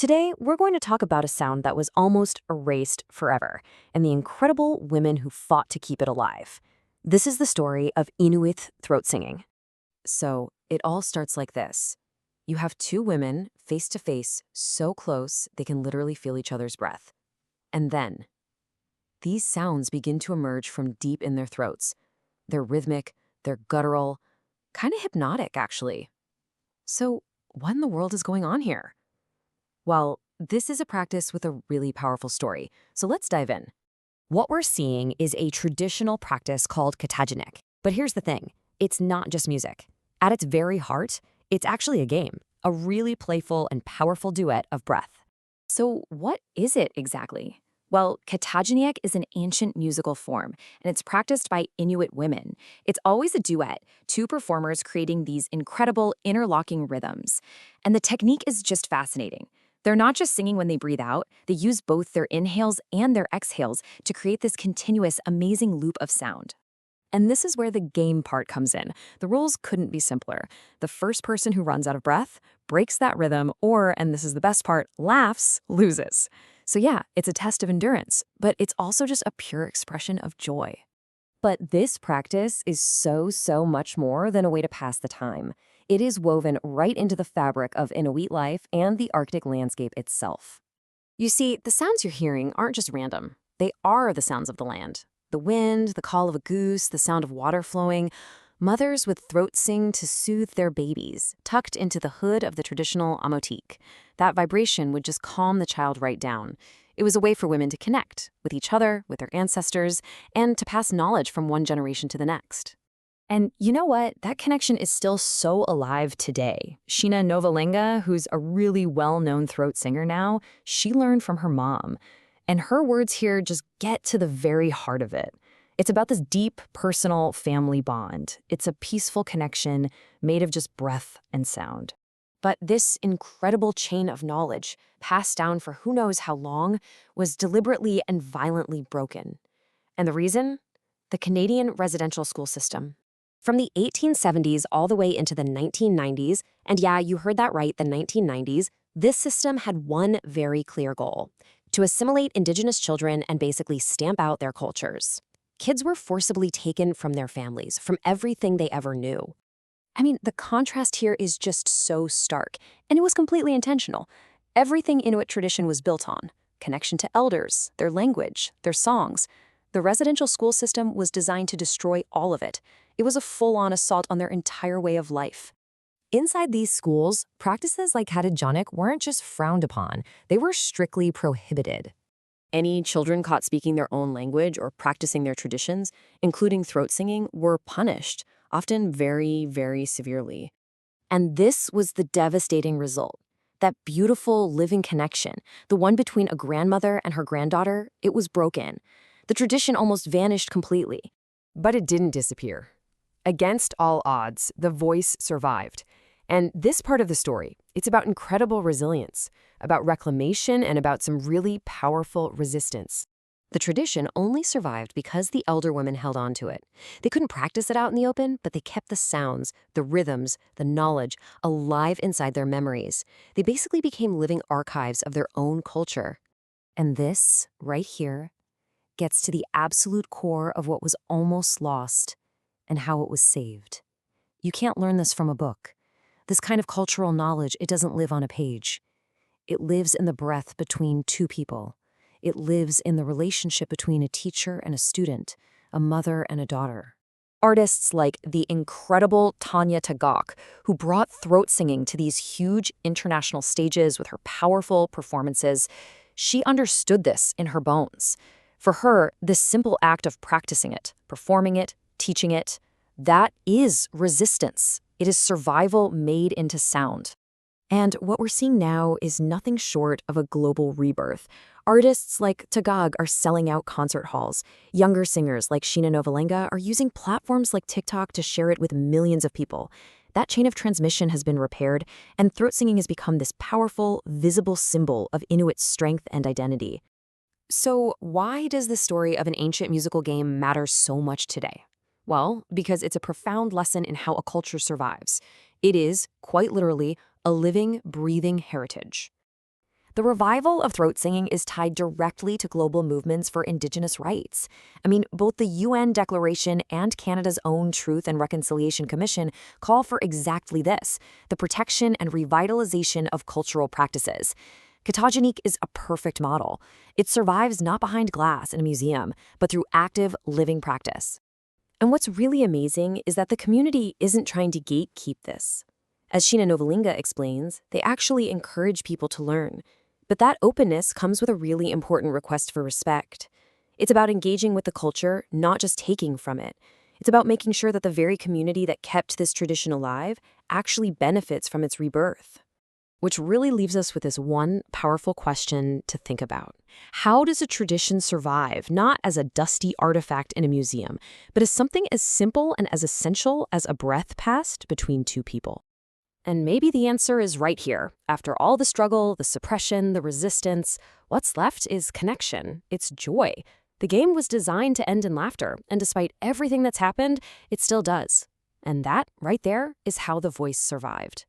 Today, we're going to talk about a sound that was almost erased forever and the incredible women who fought to keep it alive. This is the story of Inuit throat singing. So, it all starts like this. You have two women face to face, so close they can literally feel each other's breath. And then, these sounds begin to emerge from deep in their throats. They're rhythmic, they're guttural, kind of hypnotic, actually. So, what in the world is going on here? Well, this is a practice with a really powerful story, so let's dive in. What we're seeing is a traditional practice called katajjaq. But here's the thing, it's not just music. At its very heart, it's actually a game, a really playful and powerful duet of breath. So what is it exactly? Well, katajjaq is an ancient musical form, and it's practiced by Inuit women. It's always a duet, two performers creating these incredible interlocking rhythms. And the technique is just fascinating. They're not just singing when they breathe out, they use both their inhales and their exhales to create this continuous, amazing loop of sound. And this is where the game part comes in. The rules couldn't be simpler. The first person who runs out of breath, breaks that rhythm, or, and this is the best part, laughs, loses. So yeah, it's a test of endurance, but it's also just a pure expression of joy. But this practice is so much more than a way to pass the time. It is woven right into the fabric of Inuit life and the Arctic landscape itself. You see, the sounds you're hearing aren't just random. They are the sounds of the land. The wind, the call of a goose, the sound of water flowing. Mothers with throat sing to soothe their babies, tucked into the hood of the traditional amotik. That vibration would just calm the child right down. It was a way for women to connect with each other, with their ancestors, and to pass knowledge from one generation to the next. And you know what? That connection is still so alive today. Sheena Novalenga, who's a really well-known throat singer now, she learned from her mom. And her words here just get to the very heart of it. It's about this deep, personal family bond. It's a peaceful connection made of just breath and sound. But this incredible chain of knowledge, passed down for who knows how long, was deliberately and violently broken. And the reason? The Canadian residential school system. From the 1870s all the way into the 1990s, and yeah, you heard that right, the 1990s, this system had one very clear goal: to assimilate Indigenous children and basically stamp out their cultures. Kids were forcibly taken from their families, from everything they ever knew. I mean, the contrast here is just so stark, and it was completely intentional. Everything Inuit tradition was built on: connection to elders, their language, their songs. The residential school system was designed to destroy all of it. It was a full-on assault on their entire way of life. Inside these schools, practices like katajjaq weren't just frowned upon, they were strictly prohibited. Any children caught speaking their own language or practicing their traditions, including throat singing, were punished, often very severely. And this was the devastating result. That beautiful living connection, the one between a grandmother and her granddaughter, it was broken. The tradition almost vanished completely. But it didn't disappear. Against all odds, the voice survived. And this part of the story, it's about incredible resilience, about reclamation, and about some really powerful resistance. The tradition only survived because the elder women held on to it. They couldn't practice it out in the open, but they kept the sounds, the rhythms, the knowledge alive inside their memories. They basically became living archives of their own culture. And this, right here, gets to the absolute core of what was almost lost and how it was saved. You can't learn this from a book. This kind of cultural knowledge, it doesn't live on a page. It lives in the breath between two people. It lives in the relationship between a teacher and a student, a mother and a daughter. Artists like the incredible katajjaq, who brought throat singing to these huge international stages with her powerful performances, she understood this in her bones. For her, this simple act of practicing it, performing it, teaching it, that is resistance. It is survival made into sound. And what we're seeing now is nothing short of a global rebirth. Artists like katajjaq are selling out concert halls. Younger singers like Sheena Novalenga are using platforms like TikTok to share it with millions of people. That chain of transmission has been repaired, and throat singing has become this powerful, visible symbol of Inuit strength and identity. So why does the story of an ancient musical game matter so much today? Well, because it's a profound lesson in how a culture survives. It is, quite literally, a living, breathing heritage. The revival of throat singing is tied directly to global movements for Indigenous rights. I mean, both the UN Declaration and Canada's own Truth and Reconciliation Commission call for exactly this, the protection and revitalization of cultural practices. Katajjaq is a perfect model. It survives not behind glass in a museum, but through active, living practice. And what's really amazing is that the community isn't trying to gatekeep this. As Sheena Novalinga explains, they actually encourage people to learn. But that openness comes with a really important request for respect. It's about engaging with the culture, not just taking from it. It's about making sure that the very community that kept this tradition alive actually benefits from its rebirth. Which really leaves us with this one powerful question to think about. How does a tradition survive, not as a dusty artifact in a museum, but as something as simple and as essential as a breath passed between two people? And maybe the answer is right here. After all the struggle, the suppression, the resistance, what's left is connection. It's joy. The game was designed to end in laughter, and despite everything that's happened, it still does. And that, right there, is how the voice survived.